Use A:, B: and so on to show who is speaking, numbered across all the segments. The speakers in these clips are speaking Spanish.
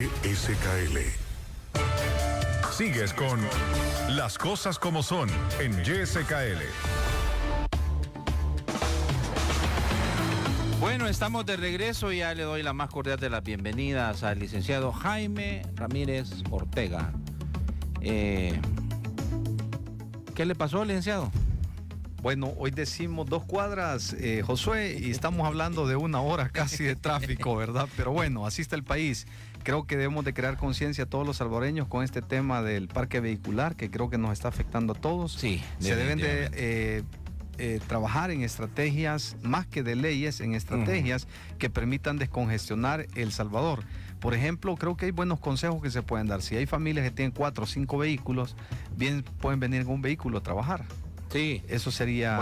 A: YSKL. Sigues con Las Cosas Como Son en YSKL.
B: Bueno, estamos de regreso y ya le doy la más cordial de las bienvenidas al licenciado Jaime Ramírez Ortega. ¿Qué le pasó, licenciado?
C: Bueno, hoy decimos 2 cuadras, Josué, y estamos hablando de 1 hora casi de tráfico, ¿verdad? Pero bueno, así está el país. Creo que debemos de crear conciencia a todos los salvadoreños con este tema del parque vehicular, que creo que nos está afectando a todos.
B: Sí,
C: se deben de trabajar en estrategias, más que de leyes, en estrategias que permitan descongestionar El Salvador. Por ejemplo, creo que hay buenos consejos que se pueden dar. Si hay familias que tienen 4 o 5 vehículos, bien pueden venir en un vehículo a trabajar.
B: Sí,
C: eso sería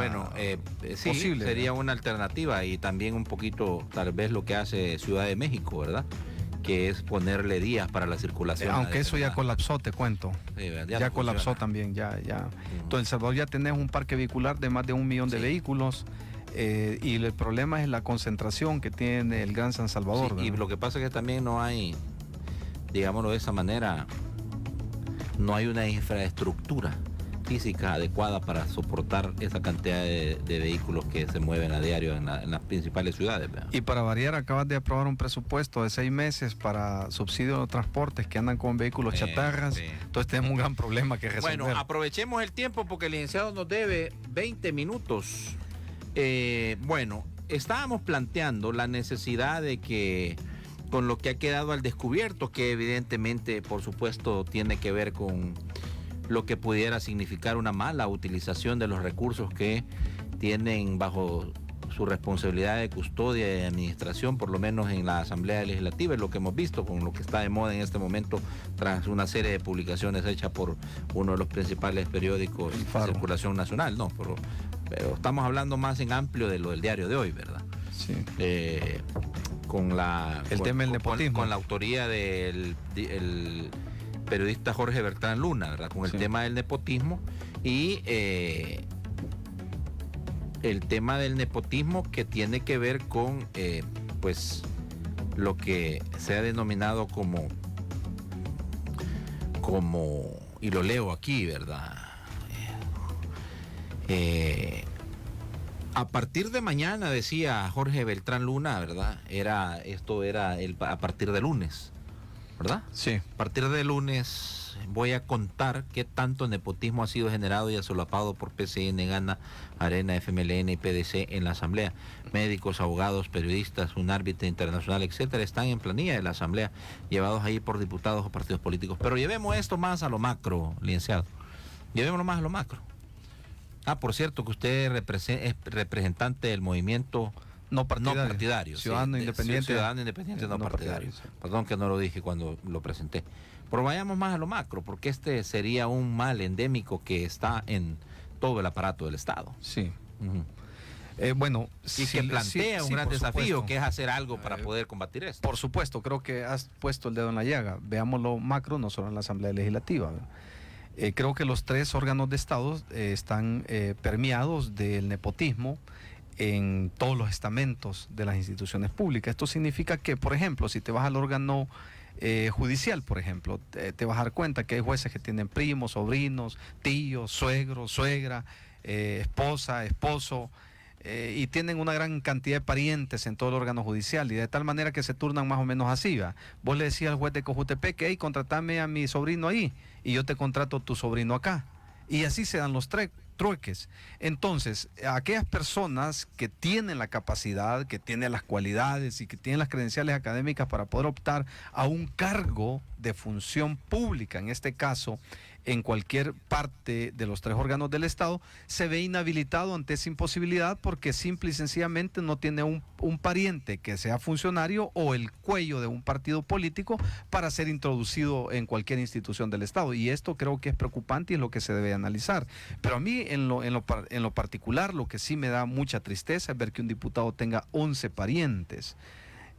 B: sí,
C: posible,
B: sería
C: ¿verdad?
B: una alternativa, y también un poquito tal vez lo que hace Ciudad de México, ¿verdad? Que es ponerle días para la circulación.
C: Aunque eso ya colapsó, te cuento.
B: Sí,
C: ya
B: no
C: colapsó
B: funciona.
C: también, ya. Entonces, en El Salvador ya tenés un parque vehicular de más de 1 millón de vehículos, y el problema es la concentración que tiene el Gran San Salvador.
B: Sí, y lo que pasa es que también no hay, digámoslo de esa manera, no hay una infraestructura física adecuada para soportar esa cantidad de vehículos que se mueven a diario en las principales ciudades, ¿verdad?
C: Y para variar, acabas de aprobar un presupuesto de 6 meses para subsidio de transportes que andan con vehículos chatarras.
B: Sí.
C: Entonces tenemos un gran problema que resolver.
B: Bueno, aprovechemos el tiempo porque el licenciado nos debe 20 minutos. Bueno, estábamos planteando la necesidad de que, con lo que ha quedado al descubierto, que evidentemente, por supuesto, tiene que ver con lo que pudiera significar una mala utilización de los recursos que tienen bajo su responsabilidad de custodia y de administración, por lo menos en la Asamblea Legislativa, es lo que hemos visto con lo que está de moda en este momento, tras una serie de publicaciones hechas por uno de los principales periódicos de circulación nacional, ¿no? Pero estamos hablando más en amplio de lo del diario de hoy, ¿verdad?
C: Sí.
B: Con
C: tema del nepotismo.
B: Con la autoría del periodista Jorge Bertrán Luna, ¿verdad? Con el tema del nepotismo y el tema del nepotismo que tiene que ver con pues lo que se ha denominado como, y lo leo aquí, ¿verdad? A partir de mañana, decía Jorge Beltrán Luna, ¿verdad? Esto era a partir de lunes, ¿verdad?
C: Sí.
B: A partir de lunes voy a contar qué tanto nepotismo ha sido generado y asolapado por PCN, Gana, Arena, FMLN y PDC en la Asamblea. Médicos, abogados, periodistas, un árbitro internacional, etcétera, están en planilla de la Asamblea, llevados ahí por diputados o partidos políticos. Pero llevemos esto más a lo macro, licenciado. Llevémoslo más a lo macro. Por cierto, que usted es representante del movimiento no partidario.
C: Ciudadano Independiente.
B: Ciudadano Independiente no partidario. Perdón que no lo dije cuando lo presenté. Pero vayamos más a lo macro, porque este sería un mal endémico que está en todo el aparato del Estado.
C: Sí.
B: Bueno, y que plantea un gran desafío, que es hacer algo para poder combatir esto.
C: Por supuesto, creo que has puesto el dedo en la llaga. Veamos lo macro, no solo en la Asamblea Legislativa. Creo que los 3 órganos de Estado están permeados del nepotismo en todos los estamentos de las instituciones públicas. Esto significa que, por ejemplo, si te vas al órgano judicial, por ejemplo, te vas a dar cuenta que hay jueces que tienen primos, sobrinos, tíos, suegros, suegra, esposa, esposo, y tienen una gran cantidad de parientes en todo el órgano judicial, y de tal manera que se turnan más o menos así, ¿va? Vos le decías al juez de Cojutepec que, hey, contratame a mi sobrino ahí, y yo te contrato a tu sobrino acá. Y así se dan los trueques. Entonces, aquellas personas que tienen la capacidad, que tienen las cualidades y que tienen las credenciales académicas para poder optar a un cargo de función pública, en este caso, en cualquier parte de los 3 órganos del Estado, se ve inhabilitado ante esa imposibilidad porque simple y sencillamente no tiene un pariente que sea funcionario o el cuello de un partido político para ser introducido en cualquier institución del Estado. Y esto creo que es preocupante y es lo que se debe analizar. Pero a mí, en lo particular, lo que sí me da mucha tristeza es ver que un diputado tenga 11 parientes.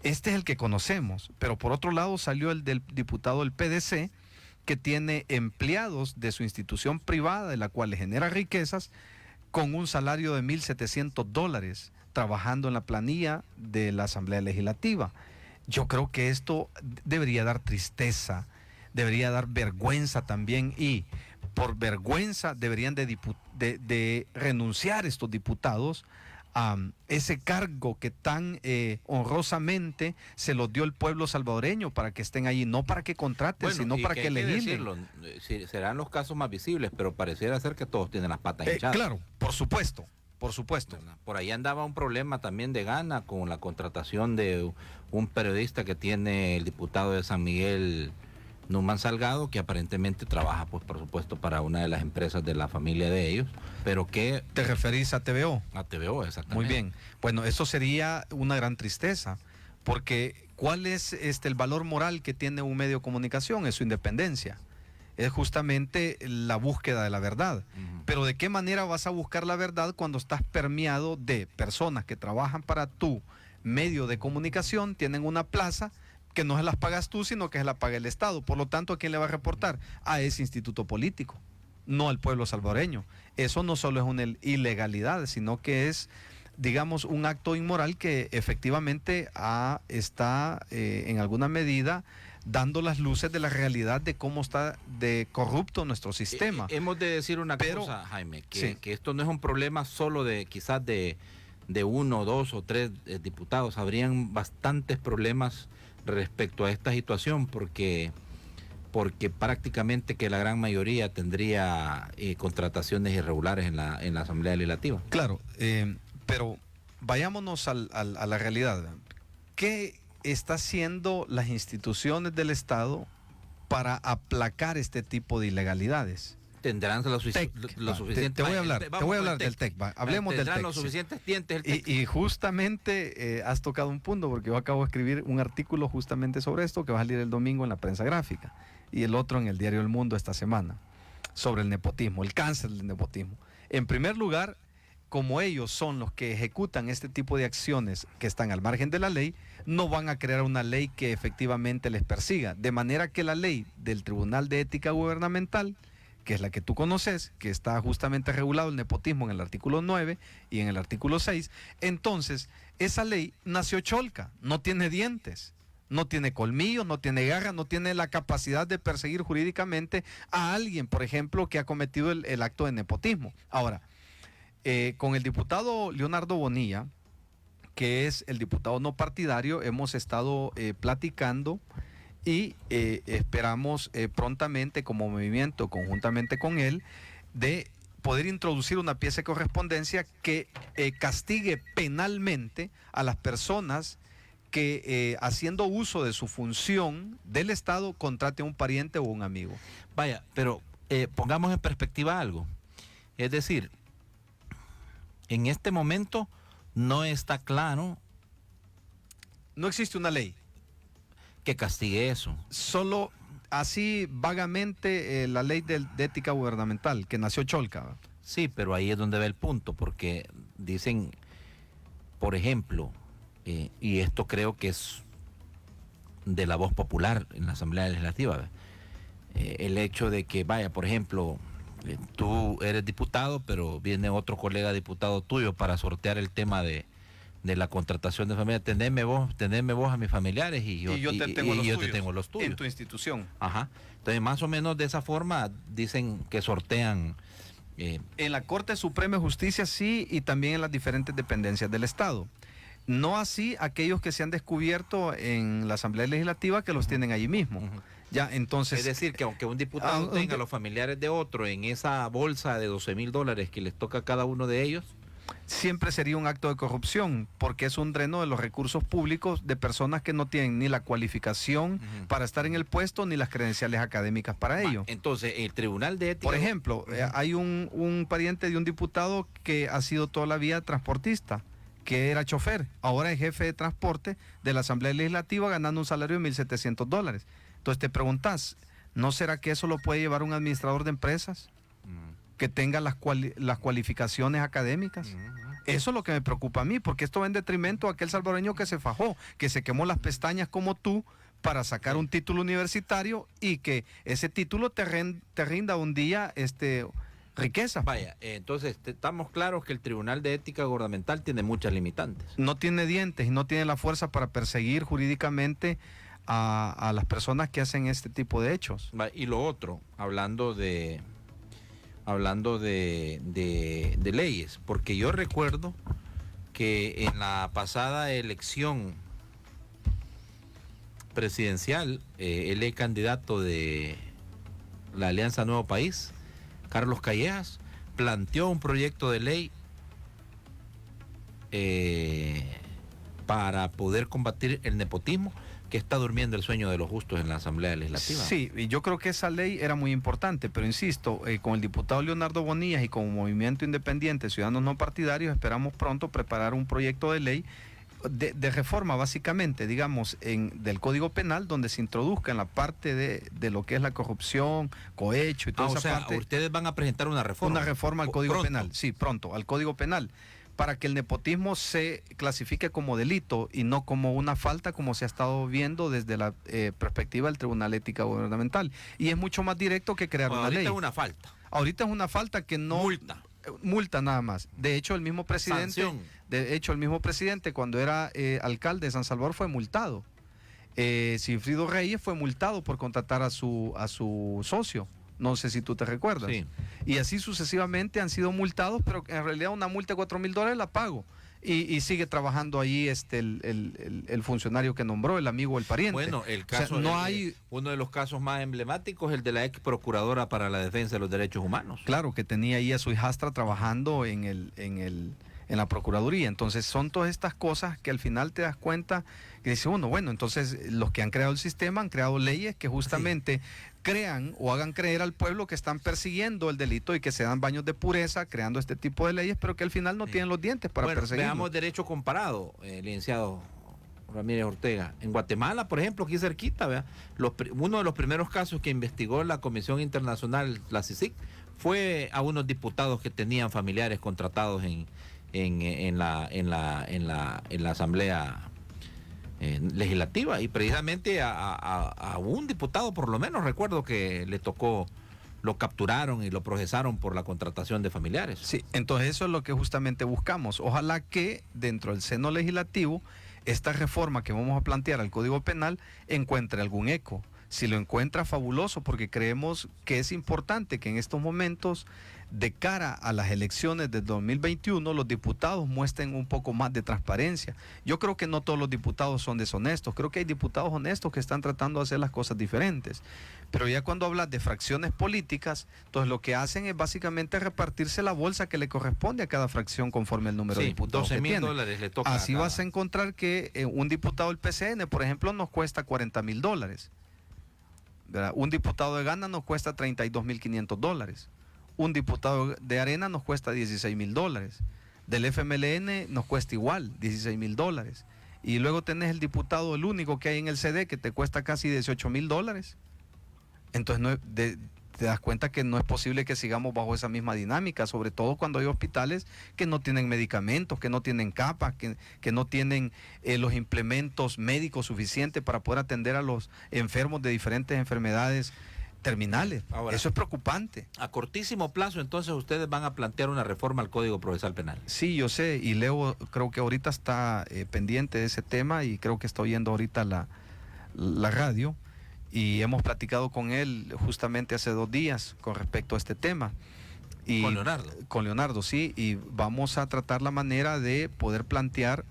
C: Este es el que conocemos, pero por otro lado salió el del diputado del PDC, que tiene empleados de su institución privada, de la cual le genera riquezas, con un salario de $1,700, trabajando en la planilla de la Asamblea Legislativa. yo creo que esto debería dar tristeza, debería dar vergüenza también, y por vergüenza deberían de renunciar estos diputados a ese cargo que tan honrosamente se los dio el pueblo salvadoreño para que estén allí, no para que contraten,
B: Bueno,
C: sino
B: y
C: para
B: que
C: que
B: hay que
C: legislen.
B: decirlo, sí, serán los casos más visibles, pero pareciera ser que todos tienen las patas hinchadas.
C: Claro, por supuesto, por supuesto.
B: ¿Verdad? Por ahí andaba un problema también de Gana con la contratación de un periodista que tiene el diputado de San Miguel, Numan Salgado, que aparentemente trabaja, pues por supuesto, para una de las empresas de la familia de ellos, pero que...
C: ¿Te referís a TVO?
B: A TVO, exactamente.
C: Muy bien. Bueno, eso sería una gran tristeza, porque ¿cuál es el valor moral que tiene un medio de comunicación? Es su independencia. Es justamente la búsqueda de la verdad.
B: Ujú.
C: Pero ¿de qué manera vas a buscar la verdad cuando estás permeado de personas que trabajan para tu medio de comunicación, tienen una plaza que no se las pagas tú, sino que se la paga el Estado? Por lo tanto, ¿a quién le va a reportar? A ese instituto político, no al pueblo salvadoreño. Eso no solo es una ilegalidad, sino que es, digamos, un acto inmoral que efectivamente está en alguna medida dando las luces de la realidad de cómo está de corrupto nuestro sistema.
B: Hemos de decir una
C: Pero,
B: cosa, Jaime,
C: sí.
B: que esto no es un problema solo de quizás de uno, dos o tres diputados. Habrían bastantes problemas respecto a esta situación porque prácticamente que la gran mayoría tendría contrataciones irregulares en la Asamblea Legislativa.
C: Claro, pero vayámonos a la realidad. ¿Qué está haciendo las instituciones del Estado para aplacar este tipo de ilegalidades?
B: Tendrán los suficientes...
C: Te voy a hablar del TEC. Hablemos del TEC.
B: Tendrán los suficientes dientes el TEC.
C: Y justamente has tocado un punto, porque yo acabo de escribir un artículo justamente sobre esto que va a salir el domingo en la prensa gráfica y el otro en el diario El Mundo esta semana, sobre el nepotismo, el cáncer del nepotismo. En primer lugar, como ellos son los que ejecutan este tipo de acciones que están al margen de la ley, no van a crear una ley que efectivamente les persiga. De manera que la ley del Tribunal de Ética Gubernamental, que es la que tú conoces, que está justamente regulado el nepotismo en el artículo 9 y en el artículo 6, entonces esa ley nació cholca, no tiene dientes, no tiene colmillos, no tiene garras, no tiene la capacidad de perseguir jurídicamente a alguien, por ejemplo, que ha cometido el acto de nepotismo. Ahora, con el diputado Leonardo Bonilla, que es el diputado no partidario, hemos estado platicando y esperamos prontamente como movimiento, conjuntamente con él, de poder introducir una pieza de correspondencia que castigue penalmente a las personas que haciendo uso de su función del Estado contrate a un pariente o un amigo.
B: Vaya, pero pongamos en perspectiva algo. Es decir, en este momento no está claro
C: No existe una ley.
B: que castigue eso.
C: Solo así vagamente la ley de ética gubernamental, que nació cholca, ¿verdad?
B: Sí, pero ahí es donde va el punto, porque dicen, por ejemplo, y esto creo que es de la voz popular en la Asamblea Legislativa, el hecho de que, vaya, por ejemplo, tú eres diputado, pero viene otro colega diputado tuyo para sortear el tema de la contratación de familia. Tenedme vos a mis familiares y yo te tengo los tuyos.
C: En tu institución.
B: Ajá. Entonces, más o menos de esa forma dicen que sortean.
C: En la Corte Suprema de Justicia sí, y también en las diferentes dependencias del Estado. No así aquellos que se han descubierto en la Asamblea Legislativa, que los tienen allí mismo.
B: Ujú.
C: Ya, entonces,
B: Es decir, que aunque un diputado tenga a los familiares de otro en esa bolsa de $12,000 que les toca a cada uno de ellos,
C: siempre sería un acto de corrupción, porque es un dreno de los recursos públicos de personas que no tienen ni la cualificación para estar en el puesto, ni las credenciales académicas para ello.
B: entonces el Tribunal de Ética...
C: Por ejemplo, hay un pariente de un diputado que ha sido toda la vida transportista, que era chofer, ahora es jefe de transporte de la Asamblea Legislativa ganando un salario de $1,700. Entonces te preguntas, ¿no será que eso lo puede llevar un administrador de empresas que tenga las cualificaciones académicas? Eso es lo que me preocupa a mí, porque esto va en detrimento a aquel salvadoreño que se fajó, que se quemó las pestañas como tú para sacar un título universitario y que ese título te rinda un día riquezas.
B: Vaya, entonces estamos claros que el Tribunal de Ética Gubernamental tiene muchas limitantes.
C: No tiene dientes y no tiene la fuerza para perseguir jurídicamente a las personas que hacen este tipo de hechos.
B: Y lo otro, hablando de leyes, porque yo recuerdo que en la pasada elección presidencial, el ex candidato de la Alianza Nuevo País, Carlos Callejas, planteó un proyecto de ley para poder combatir el nepotismo, que está durmiendo el sueño de los justos en la Asamblea Legislativa.
C: Sí, y yo creo que esa ley era muy importante, pero insisto, con el diputado Leonardo Bonillas y con Movimiento Independiente, Ciudadanos No Partidarios, esperamos pronto preparar un proyecto de ley de reforma, básicamente, digamos, del Código Penal, donde se introduzca en la parte de lo que es la corrupción, cohecho y toda esa parte.
B: Ustedes van a presentar una reforma.
C: Una reforma al Código
B: pronto.
C: Penal, sí, pronto, al Código Penal, para que el nepotismo se clasifique como delito y no como una falta, como se ha estado viendo desde la perspectiva del Tribunal de Ética Gubernamental. Y es mucho más directo que crear una ley.
B: Ahorita es una falta.
C: Ahorita es una falta que no... Multa nada más. De hecho, el mismo presidente...
B: Sanción.
C: De hecho, el mismo presidente, cuando era alcalde de San Salvador, fue multado. Sigfrido Reyes fue multado por contratar a su socio. No sé si tú te recuerdas.
B: Sí.
C: Y así sucesivamente han sido multados, pero en realidad una multa de $4,000 la pago. Y sigue trabajando ahí el funcionario que nombró, el amigo o el pariente.
B: Bueno, el caso,
C: o sea,
B: uno de los casos más emblemáticos es el de la ex procuradora para la defensa de los derechos humanos.
C: Claro, que tenía ahí a su hijastra trabajando en la Procuraduría. Entonces son todas estas cosas que al final te das cuenta que dice uno, bueno, entonces los que han creado el sistema han creado leyes que justamente crean o hagan creer al pueblo que están persiguiendo el delito y que se dan baños de pureza creando este tipo de leyes, pero que al final no tienen los dientes para perseguirlo.
B: Veamos derecho comparado, licenciado Ramírez Ortega. En Guatemala, por ejemplo, aquí cerquita, ¿vea? Uno de los primeros casos que investigó la Comisión Internacional, la CICIG, fue a unos diputados que tenían familiares contratados en la Asamblea Legislativa, y precisamente a un diputado, por lo menos recuerdo que le tocó, lo capturaron y lo procesaron por la contratación de familiares.
C: Sí, entonces eso es lo que justamente buscamos. Ojalá que dentro del seno legislativo esta reforma que vamos a plantear al Código Penal encuentre algún eco. Si lo encuentra, fabuloso, porque creemos que es importante que en estos momentos, de cara a las elecciones del 2021, los diputados muestren un poco más de transparencia. Yo creo que no todos los diputados son deshonestos, creo que hay diputados honestos que están tratando de hacer las cosas diferentes. Pero ya cuando hablas de fracciones políticas, entonces lo que hacen es básicamente repartirse la bolsa que le corresponde a cada fracción conforme al número de diputados que tiene.
B: $12,000 le toca.
C: Así vas a encontrar que un diputado del PCN, por ejemplo, nos cuesta $40,000. ¿Verdad? Un diputado de Gana nos cuesta $32,500. Un diputado de Arena nos cuesta $16,000. Del FMLN nos cuesta igual, $16,000. Y luego tenés el diputado, el único que hay en el CD, que te cuesta casi $18,000. Entonces te das cuenta que no es posible que sigamos bajo esa misma dinámica, sobre todo cuando hay hospitales que no tienen medicamentos, que no tienen capas, que no tienen los implementos médicos suficientes para poder atender a los enfermos de diferentes enfermedades terminales.
B: Ahora,
C: eso es preocupante.
B: A cortísimo plazo, entonces, ustedes van a plantear una reforma al Código Procesal Penal.
C: Sí, yo sé, y Leo creo que ahorita está pendiente de ese tema y creo que está oyendo ahorita la radio. Y hemos platicado con él justamente hace 2 días con respecto a este tema. Y
B: con Leonardo.
C: Con Leonardo, sí, y vamos a tratar la manera de poder plantear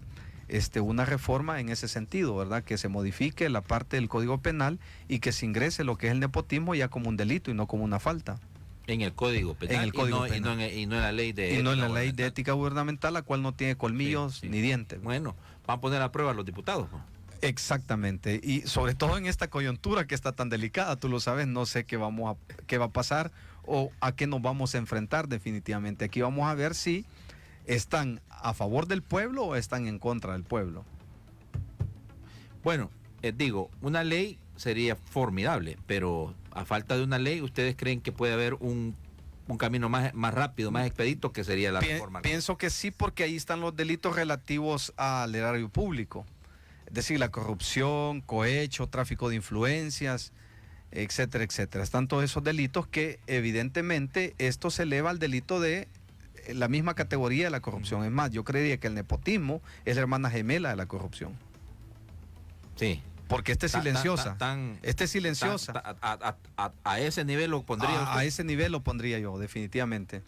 C: una reforma en ese sentido, ¿verdad? Que se modifique la parte del Código Penal y que se ingrese lo que es el nepotismo ya como un delito y no como una falta.
B: En el Código Penal.
C: En el Código Penal.
B: Y no en la ley de...
C: Y no en la ley de ética gubernamental, la cual no tiene colmillos ni dientes.
B: Bueno, van a poner a prueba a los diputados, ¿no?
C: Exactamente, y sobre todo en esta coyuntura que está tan delicada, tú lo sabes, no sé qué va a pasar o a qué nos vamos a enfrentar definitivamente. Aquí vamos a ver si están a favor del pueblo o están en contra del pueblo.
B: Bueno, digo, una ley sería formidable, pero a falta de una ley, ¿ustedes creen que puede haber un camino más rápido, más expedito, que sería la reforma?
C: Pienso que sí, porque ahí están los delitos relativos al erario público. Es decir, la corrupción, cohecho, tráfico de influencias, etcétera, etcétera. Están todos esos delitos que evidentemente esto se eleva al delito de la misma categoría de la corrupción. Es más, yo creería que el nepotismo es la hermana gemela de la corrupción.
B: Sí.
C: Porque este es silenciosa. Este es silenciosa.
B: A ese nivel lo pondría usted.
C: A ese nivel lo pondría yo, definitivamente.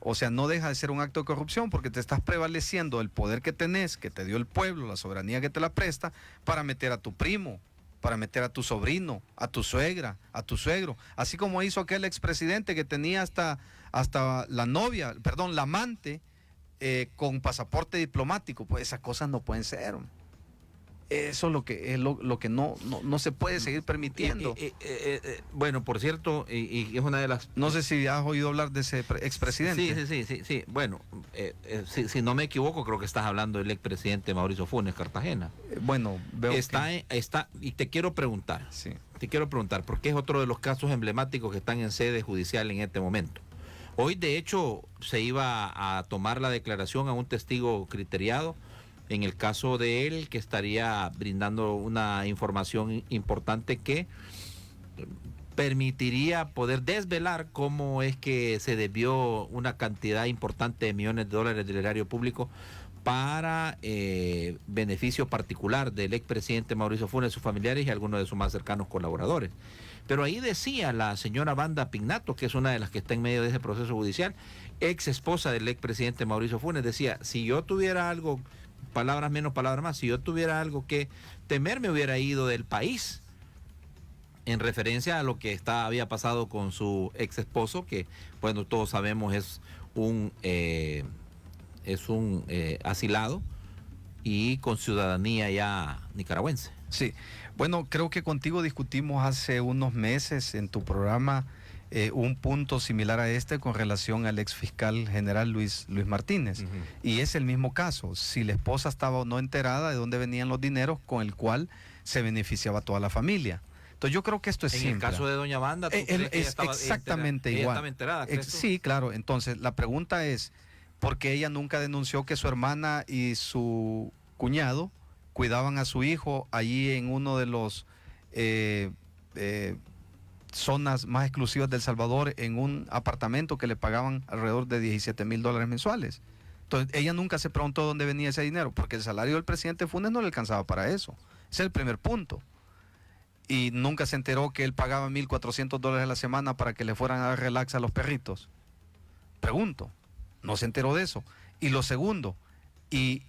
C: O sea, no deja de ser un acto de corrupción porque te estás prevaleciendo el poder que tenés, que te dio el pueblo, la soberanía que te la presta, para meter a tu primo, para meter a tu sobrino, a tu suegra, a tu suegro. Así como hizo aquel expresidente que tenía hasta la novia, perdón, la amante, con pasaporte diplomático. Pues esas cosas no pueden ser. Eso es lo que no se puede seguir permitiendo.
B: Bueno, por cierto, y es una de las...
C: No sé si has oído hablar de ese expresidente.
B: Sí. Bueno, si no me equivoco, creo que estás hablando del expresidente Mauricio Funes Cartagena.
C: Bueno, veo
B: y te quiero preguntar.
C: Sí.
B: Te quiero preguntar, porque es otro de los casos emblemáticos que están en sede judicial en este momento. Hoy, de hecho, se iba a tomar la declaración a un testigo criteriado en el caso de él, que estaría brindando una información importante que permitiría poder desvelar cómo es que se desvió una cantidad importante de millones de dólares del erario público para beneficio particular del expresidente Mauricio Funes, sus familiares y algunos de sus más cercanos colaboradores. Pero ahí decía la señora Wanda Pignato, que es una de las que está en medio de ese proceso judicial, ex esposa del expresidente Mauricio Funes, decía, si yo tuviera algo, palabras menos, palabras más, si yo tuviera algo que temer, me hubiera ido del país, en referencia a lo que había pasado con su ex esposo, que, bueno, todos sabemos es un asilado y con ciudadanía ya nicaragüense.
C: Sí, bueno, creo que contigo discutimos hace unos meses en tu programa un punto similar a este con relación al ex fiscal general Luis Martínez. Y es el mismo caso, si la esposa estaba o no enterada de dónde venían los dineros con el cual se beneficiaba toda la familia. Entonces yo creo que esto es simple.
B: En el caso de doña Wanda, ¿tú crees que
C: es exactamente igual.
B: Ella estaba enterada, ¿crees tú?
C: Sí, claro. Entonces la pregunta es, ¿por qué ella nunca denunció que su hermana y su cuñado cuidaban a su hijo allí en uno de los zonas más exclusivas de El Salvador, en un apartamento que le pagaban alrededor de $17,000 mensuales? Entonces ella nunca se preguntó dónde venía ese dinero, porque el salario del presidente Funes no le alcanzaba para eso. Ese es el primer punto. Y nunca se enteró que él pagaba $1,400 a la semana para que le fueran a dar relax a los perritos. Pregunto, no se enteró de eso. Y lo segundo, ¿y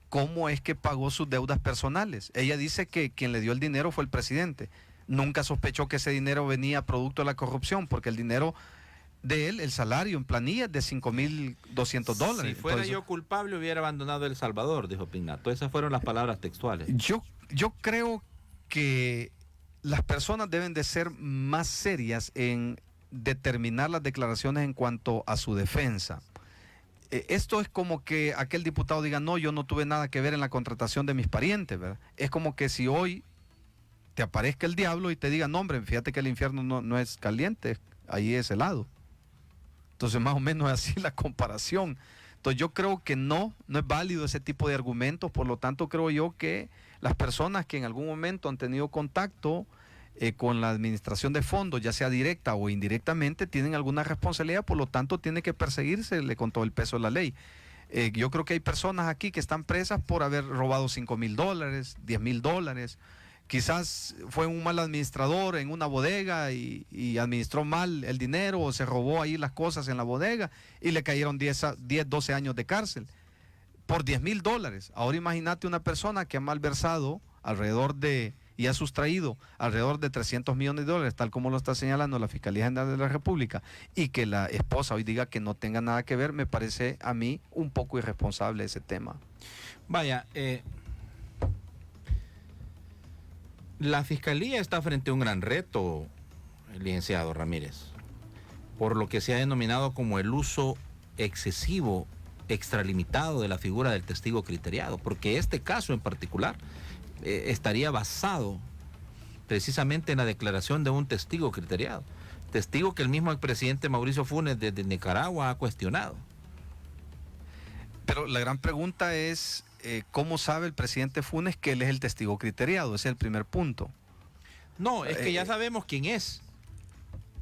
C: cómo es que pagó sus deudas personales? Ella dice que quien le dio el dinero fue el presidente. Nunca sospechó que ese dinero venía producto de la corrupción, porque el dinero de él, el salario en planilla es de $5,200.
B: Si fuera yo culpable, hubiera abandonado El Salvador, dijo Pignato. Esas fueron las palabras textuales.
C: Yo creo que las personas deben de ser más serias en determinar las declaraciones en cuanto a su defensa. Esto es como que aquel diputado diga, no, yo no tuve nada que ver en la contratación de mis parientes, ¿verdad? Es como que si hoy te aparezca el diablo y te diga, no, hombre, fíjate que el infierno no es caliente, ahí es helado. Entonces más o menos es así la comparación. Entonces yo creo que no es válido ese tipo de argumentos. Por lo tanto, creo yo que las personas que en algún momento han tenido contacto con la administración de fondos, ya sea directa o indirectamente, tienen alguna responsabilidad, por lo tanto tiene que perseguírsele con todo el peso de la ley. Yo creo que hay personas aquí que están presas por haber robado $5,000, $10,000. Quizás fue un mal administrador en una bodega y administró mal el dinero, o se robó ahí las cosas en la bodega y le cayeron 12 años de cárcel por $10,000. Ahora imagínate una persona que ha malversado y ha sustraído alrededor de $300 millones, tal como lo está señalando la Fiscalía General de la República, y que la esposa hoy diga que no tenga nada que ver, me parece a mí un poco irresponsable ese tema.
B: Vaya, la Fiscalía está frente a un gran reto, licenciado Ramírez, por lo que se ha denominado como el uso excesivo, extralimitado de la figura del testigo criteriado, porque este caso en particular estaría basado precisamente en la declaración de un testigo criteriado, testigo que el mismo expresidente Mauricio Funes desde Nicaragua ha cuestionado.
C: Pero la gran pregunta es, ¿cómo sabe el presidente Funes que él es el testigo criteriado? Ese es el primer punto.
B: No, es que ya sabemos quién es.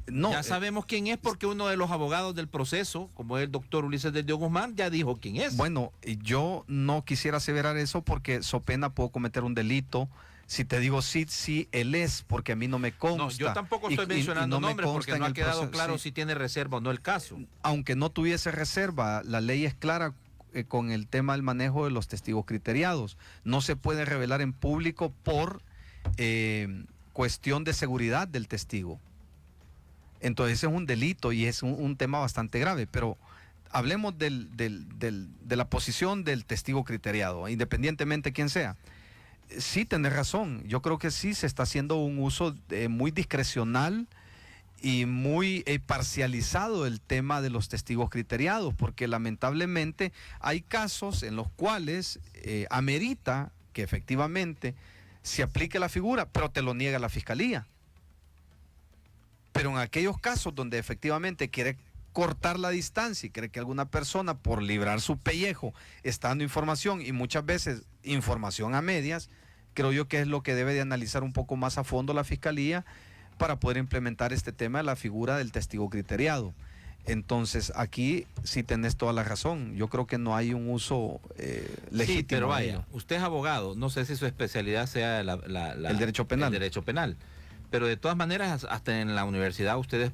C: No,
B: ya sabemos quién es porque uno de los abogados del proceso, como es el doctor Ulises del Dio Guzmán, ya dijo quién es.
C: bueno, yo no quisiera aseverar eso porque so pena puedo cometer un delito. Si te digo sí, él es, porque a mí no me consta.
B: No, yo tampoco estoy mencionando
C: no me
B: nombres
C: consta
B: porque no
C: en
B: ha
C: el
B: quedado
C: proceso,
B: claro
C: sí.
B: si tiene reserva o no el caso.
C: Aunque no tuviese reserva, la ley es clara con el tema del manejo de los testigos criteriados. No se puede revelar en público por cuestión de seguridad del testigo. Entonces ese es un delito y es un tema bastante grave, pero hablemos de la posición del testigo criteriado, independientemente quién sea. Sí, tenés razón, yo creo que sí se está haciendo un uso muy discrecional y muy parcializado el tema de los testigos criteriados, porque lamentablemente hay casos en los cuales amerita que efectivamente se aplique la figura, pero te lo niega la fiscalía. Pero en aquellos casos donde efectivamente quiere cortar la distancia y cree que alguna persona por librar su pellejo está dando información y muchas veces información a medias, creo yo que es lo que debe de analizar un poco más a fondo la fiscalía para poder implementar este tema de la figura del testigo criteriado. Entonces aquí sí tenés toda la razón, yo creo que no hay un uso legítimo.
B: Sí, pero vaya, usted es abogado, no sé si su especialidad sea
C: el derecho penal.
B: El derecho penal. Pero de todas maneras, hasta en la universidad ustedes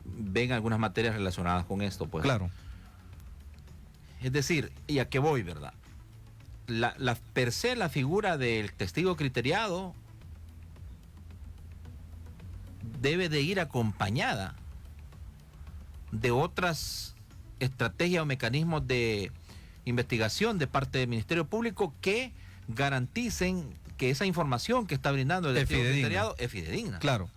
B: ven algunas materias relacionadas con esto, pues.
C: Claro.
B: Es decir, ¿y a qué voy, verdad? Per se la figura del testigo criteriado debe de ir acompañada de otras estrategias o mecanismos de investigación de parte del Ministerio Público que garanticen que esa información que está brindando el testigo criteriado es fidedigna.
C: Claro.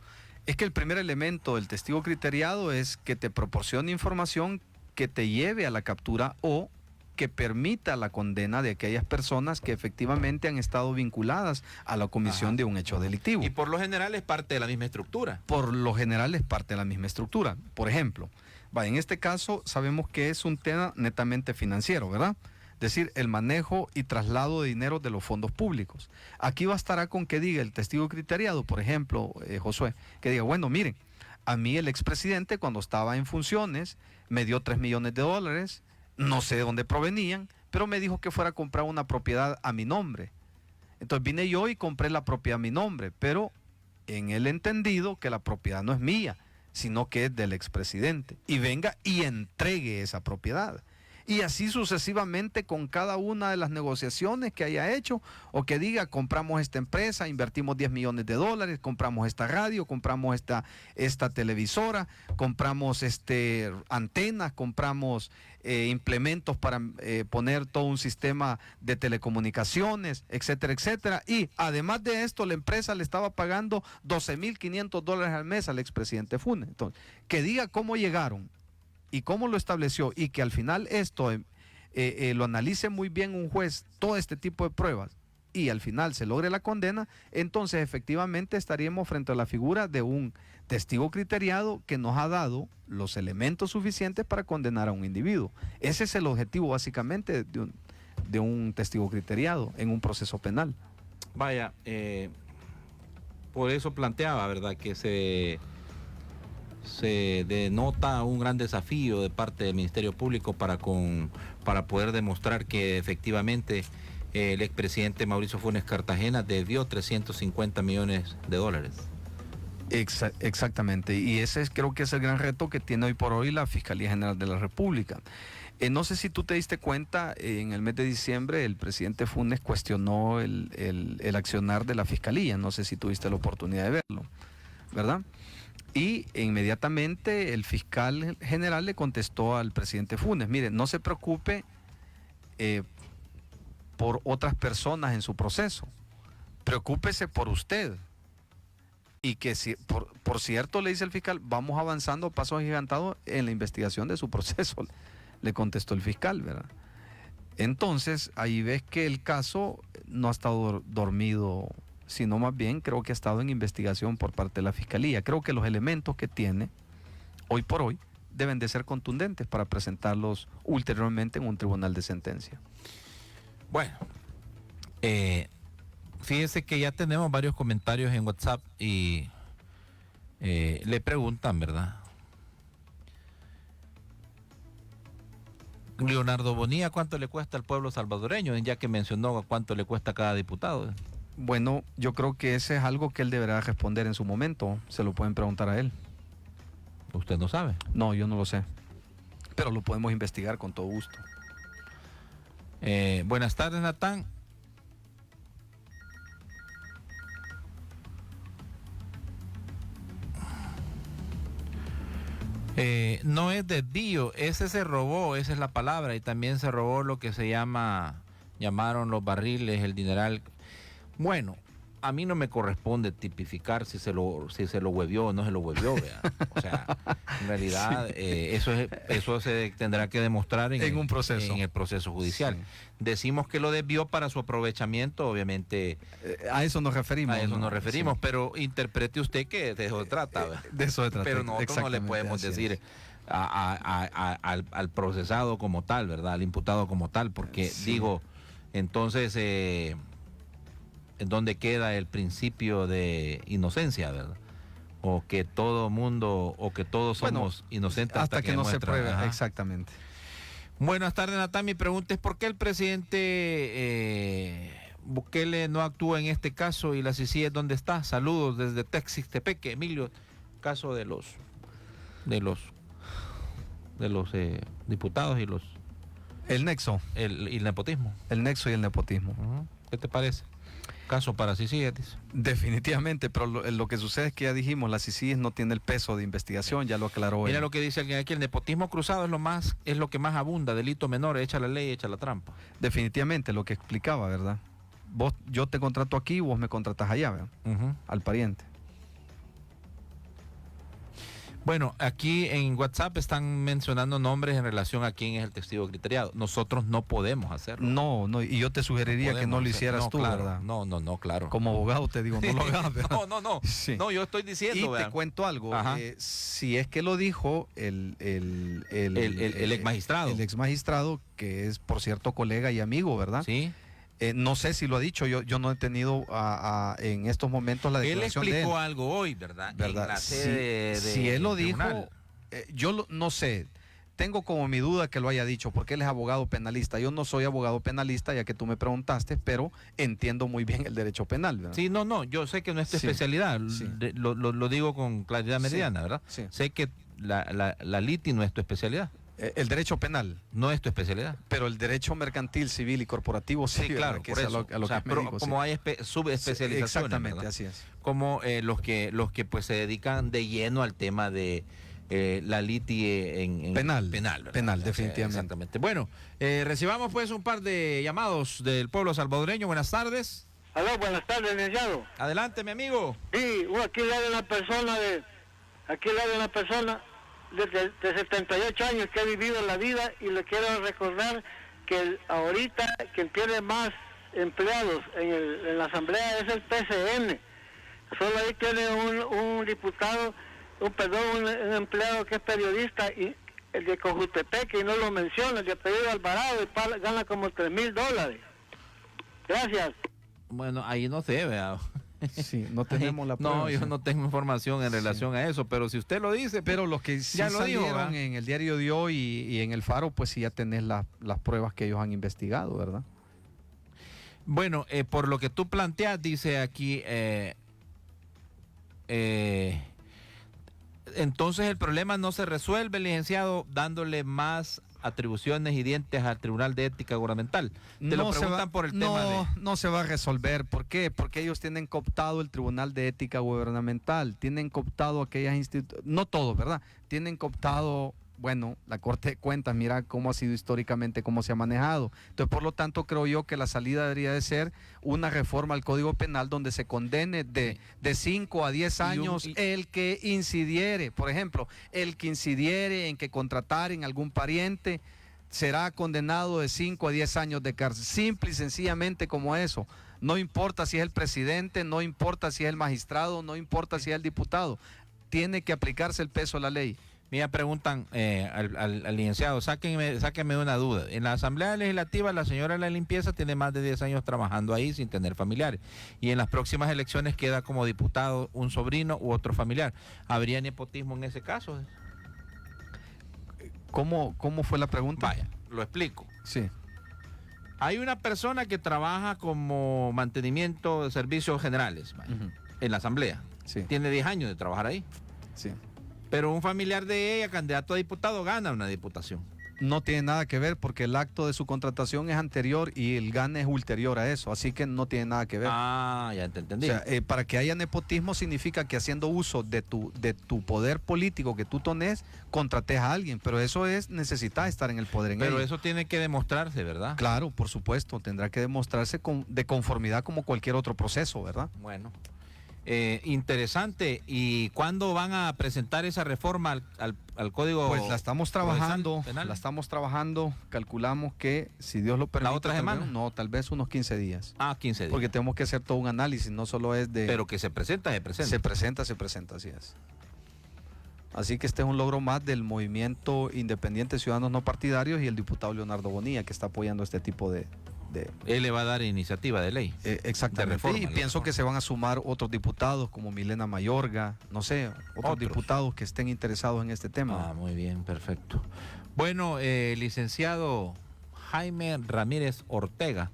C: Es que el primer elemento del testigo criteriado es que te proporcione información que te lleve a la captura o que permita la condena de aquellas personas que efectivamente han estado vinculadas a la comisión de un hecho delictivo.
B: Y por lo general es parte de la misma estructura.
C: Por lo general es parte de la misma estructura. Por ejemplo, en este caso sabemos que es un tema netamente financiero, ¿verdad? Es decir, el manejo y traslado de dinero de los fondos públicos. Aquí bastará con que diga el testigo criteriado, por ejemplo, Josué, que diga, bueno, miren, a mí el expresidente cuando estaba en funciones me dio $3 millones, no sé de dónde provenían, pero me dijo que fuera a comprar una propiedad a mi nombre. Entonces vine yo y compré la propiedad a mi nombre, pero en el entendido que la propiedad no es mía, sino que es del expresidente. Y venga y entregue esa propiedad. Y así sucesivamente con cada una de las negociaciones que haya hecho o que diga, compramos esta empresa, invertimos $10 millones, compramos esta radio, compramos esta televisora, compramos antenas, compramos implementos para poner todo un sistema de telecomunicaciones, etcétera, etcétera. Y además de esto, la empresa le estaba pagando $12,500 al mes al expresidente Funes. Entonces, que diga cómo llegaron y cómo lo estableció y que al final esto lo analice muy bien un juez, todo este tipo de pruebas y al final se logre la condena, entonces efectivamente estaríamos frente a la figura de un testigo criteriado que nos ha dado los elementos suficientes para condenar a un individuo. Ese es el objetivo básicamente de un testigo criteriado en un proceso penal.
B: Vaya, por eso planteaba, ¿verdad?, que se denota un gran desafío de parte del Ministerio Público para poder demostrar que efectivamente el expresidente Mauricio Funes Cartagena debió $350 millones.
C: Exactamente, y ese creo que es el gran reto que tiene hoy por hoy la Fiscalía General de la República. No sé si tú te diste cuenta, en el mes de diciembre el presidente Funes cuestionó el accionar de la Fiscalía, no sé si tuviste la oportunidad de verlo, ¿verdad? Y inmediatamente el fiscal general le contestó al presidente Funes, mire, no se preocupe por otras personas en su proceso, preocúpese por usted. Y que si, por cierto, le dice el fiscal, vamos avanzando a pasos agigantados en la investigación de su proceso, le contestó el fiscal, ¿verdad? Entonces, ahí ves que el caso no ha estado dormido, sino más bien creo que ha estado en investigación por parte de la Fiscalía. Creo que los elementos que tiene, hoy por hoy, deben de ser contundentes para presentarlos ulteriormente en un tribunal de sentencia.
B: Bueno, fíjese que ya tenemos varios comentarios en WhatsApp y le preguntan, ¿verdad? Leonardo Bonilla, ¿cuánto le cuesta al pueblo salvadoreño? Ya que mencionó cuánto le cuesta a cada diputado.
C: Bueno, yo creo que ese es algo que él deberá responder en su momento. Se lo pueden preguntar a él.
B: ¿Usted no sabe?
C: No, yo no lo sé. Pero lo podemos investigar con todo gusto.
B: Buenas tardes, Natán. No es desvío, ese se robó, esa es la palabra, y también se robó lo que llamaron los barriles, el dineral. Bueno, a mí no me corresponde tipificar si se lo huevió o no se lo huevió, vea. O sea, en realidad sí. Eso se tendrá que demostrar en un proceso, en el proceso judicial. Sí. Decimos que lo desvió para su aprovechamiento, obviamente.
C: A eso nos referimos.
B: A eso nos referimos, sí. Pero interprete usted que de eso se trata.
C: De eso se trata.
B: Pero nosotros no le podemos decir al procesado como tal, ¿verdad? Al imputado como tal, porque sí. Digo, entonces... ¿dónde queda el principio de inocencia, verdad? O que todo mundo, o que todos somos inocentes
C: hasta que no se pruebe. Ajá. Exactamente.
B: Buenas tardes, Natán. Mi pregunta es ¿por qué el presidente Bukele no actúa en este caso y la CICIG dónde está? Saludos desde Texistepeque, Emilio. Caso de los diputados y los...
C: El nexo.
B: Y el nepotismo.
C: El nexo y el nepotismo.
B: ¿Qué te parece? Caso para CICIG.
C: Definitivamente, pero lo que sucede es que ya dijimos, la CICIG no tiene el peso de investigación, ya lo aclaró.
B: Mira lo que dice aquí, el nepotismo cruzado es lo que más abunda, delito menor, echa la ley, echa la trampa.
C: Definitivamente, lo que explicaba, ¿verdad? Yo te contrato aquí, vos me contratas allá, ¿verdad? Al pariente.
B: Bueno, aquí en WhatsApp están mencionando nombres en relación a quién es el testigo criteriado. Nosotros no podemos hacerlo.
C: No, y yo te sugeriría que no lo hicieras tú,
B: claro,
C: ¿verdad?
B: No, claro.
C: Como abogado te digo, no lo hagas, ¿verdad?
B: No. Sí. No, yo estoy diciendo,
C: y ¿verdad? Te cuento algo. Si es que lo dijo el
B: ex magistrado.
C: El ex magistrado, que es, por cierto, colega y amigo, ¿verdad?
B: Sí.
C: No sé si lo ha dicho, yo no he tenido en estos momentos la declaración de él.
B: Él explicó algo hoy, ¿verdad? En la sede
C: si él lo dijo, yo no sé, tengo como mi duda que lo haya dicho, porque él es abogado penalista. Yo no soy abogado penalista, ya que tú me preguntaste, pero entiendo muy bien el derecho penal, ¿verdad?
B: Sí, no, yo sé que no es tu especialidad, lo digo con claridad meridiana, ¿verdad?
C: Sí.
B: Sé que la liti no es tu especialidad.
C: El derecho penal
B: no es tu especialidad,
C: pero el derecho mercantil, civil y corporativo sí,
B: claro,
C: que
B: por
C: es
B: eso.
C: A lo que me digo,
B: como hay subespecializaciones,
C: exactamente,
B: ¿verdad?
C: Así es.
B: Como los que pues se dedican de lleno al tema de la liti en
C: penal, definitivamente.
B: Exactamente. Bueno, recibamos pues un par de llamados del pueblo salvadoreño. Buenas tardes.
D: Aló, buenas tardes, licenciado.
B: Adelante, mi amigo.
D: Sí, aquí le habla una persona de 78 años que ha vivido la vida, y le quiero recordar que ahorita quien tiene más empleados en la asamblea es el PCN. Solo ahí tiene un diputado, un empleado que es periodista, y el de Cojutepeque, y no lo menciona, el de apellido Alvarado, y gana como $3,000. Gracias.
B: Bueno, ahí no sé, vea.
C: Sí, no tenemos la prueba.
B: No, yo no tengo información en relación a eso, pero si usted lo dice...
C: Pero los que sí salieron en el diario de hoy y en el Faro, pues sí ya tenés las pruebas que ellos han investigado, ¿verdad?
B: Bueno, por lo que tú planteas, dice aquí... entonces el problema no se resuelve, licenciado, dándole más atribuciones y dientes al Tribunal de Ética Gubernamental. Te lo preguntan por el tema de...
C: No se va a resolver. ¿Por qué? Porque ellos tienen cooptado el Tribunal de Ética Gubernamental, tienen cooptado aquellas instituciones, no todos, ¿verdad? Tienen cooptado, bueno, la Corte de Cuentas, mira cómo ha sido históricamente, cómo se ha manejado. Entonces, por lo tanto, creo yo que la salida debería de ser una reforma al Código Penal donde se condene de 5 a 10 años el que incidiere. Por ejemplo, el que incidiere en que contrataren algún pariente será condenado de 5 a 10 años de cárcel. Simple y sencillamente como eso. No importa si es el presidente, no importa si es el magistrado, no importa si es el diputado. Tiene que aplicarse el peso de la ley.
B: Mira, preguntan al licenciado, sáquenme una duda. En la Asamblea Legislativa, la señora de la limpieza tiene más de 10 años trabajando ahí sin tener familiares. Y en las próximas elecciones queda como diputado un sobrino u otro familiar. ¿Habría nepotismo en ese caso?
C: ¿Cómo fue la pregunta?
B: Vaya, lo explico.
C: Sí.
B: Hay una persona que trabaja como mantenimiento de servicios generales, vaya, en la Asamblea.
C: Sí.
B: Tiene 10 años de trabajar ahí.
C: Sí.
B: Pero un familiar de ella, candidato a diputado, gana una diputación.
C: No tiene nada que ver porque el acto de su contratación es anterior y el gane es ulterior a eso, así que no tiene nada que ver.
B: Ah, ya te entendí.
C: O sea, para que haya nepotismo significa que haciendo uso de tu poder político que tú tones, contrates a alguien, pero eso necesitas estar en el poder en
B: Pero
C: ello.
B: eso tiene que demostrarse, ¿verdad?
C: Claro, por supuesto, tendrá que demostrarse de conformidad como cualquier otro proceso, ¿verdad?
B: Bueno, interesante. ¿Y cuándo van a presentar esa reforma al Código?
C: Pues la estamos trabajando,
B: Penal?
C: calculamos que si Dios lo permite.
B: ¿La otra semana?
C: Tal vez unos 15 días.
B: 15 días.
C: Porque tenemos que hacer todo un análisis, no solo es de...
B: Pero que se presenta.
C: Se presenta, así es. Así que este es un logro más del movimiento Independiente Ciudadanos No Partidarios y el diputado Leonardo Bonilla, que está apoyando este tipo de...
B: Él le va a dar iniciativa de ley.
C: Exactamente.
B: De reforma,
C: y pienso que se van a sumar otros diputados como Milena Mayorga, no sé, otros diputados que estén interesados en este tema.
B: Muy bien, perfecto. Bueno, licenciado Jaime Ramírez Ortega,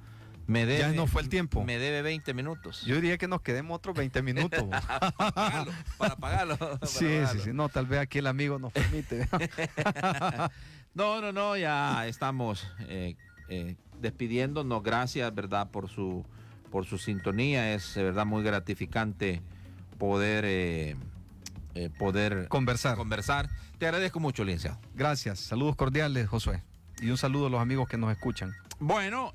C: ya no fue el tiempo.
B: Me debe 20 minutos.
C: Yo diría que nos quedemos otros 20 minutos.
B: para pagarlo.
C: Sí. No, tal vez aquí el amigo nos permite.
B: No, ya estamos despidiéndonos. Gracias, ¿verdad? Por su sintonía. Es, de verdad, muy gratificante poder conversar. Te agradezco mucho, licenciado.
C: Gracias. Saludos cordiales, Josué. Y un saludo a los amigos que nos escuchan.
B: Bueno,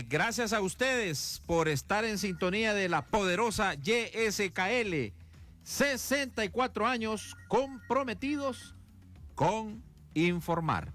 B: gracias a ustedes por estar en sintonía de la poderosa YSKL. 64 años comprometidos con informar.